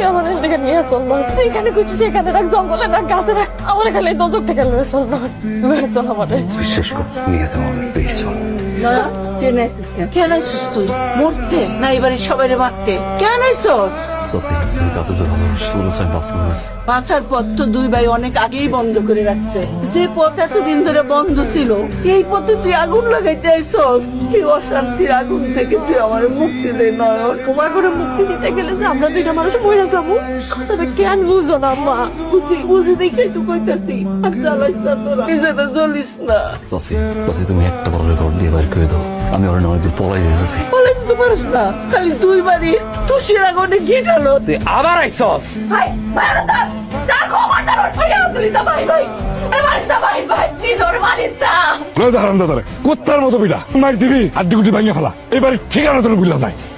আমার এদিকে নিয়ে চল না, এখানে কিছু এখানে রাখ, জঙ্গলে রাখ, গাছে রাখ, আমার খালি দোজক থেকে লয়ে চল না, লয়ে চল আমাদের। বিশ্বাস কর, নিয়ে যাবো আমি, প্লিজ চল। কেন আইসিস তুই? মরতে না এবারে সবাই মারতে? কেন আইসস? সসি কাছে তো ভালো শুরু হয় বাস মাস। বাঁচার পথ তো দুই ভাই অনেক আগেই বন্ধ করে রাখছে। যে পথ এতদিন ধরে বন্ধ ছিল, এই পথে তুই আগুন লাগাইতে আইসস। এই অশান্তির আগুন থেকে তুই আমার মুক্তি দে নয়ন। তোমার করে মুক্তি দিতে গেলে যে আমরা দুইটা মানুষ মরে যাবো, কথাটা কেন বুঝো না মা? বুঝি দেখে তুই কইতাছি, আর জ্বালাইস না তোরা, নিজেতে জ্বলিস না। সসি তুমি একটা বড় রেকর্ড দিয়ে বাইর করে দাও, আমি ওর অনেক দূর পলাই যেতেছি। বলে দিতে পারিস না, খালি দুই বাড়ি তুষির আগুনে ঘি ঢালো। তুই আবার আইসস? ভাই ভাই তার খবরদার ওর ভাই তুলিস না ভাই ভাই, আরে মারিস না ভাই ভাই, প্লিজ ওর মারিস না। দাঁড়ান দাঁড়ান, কোত্তার মতো বিটা মার দিবি আর ডিগুটি ভাঙিয়ে ফেলা, এবারে ঠিকানা তোর বুঝলা যায়।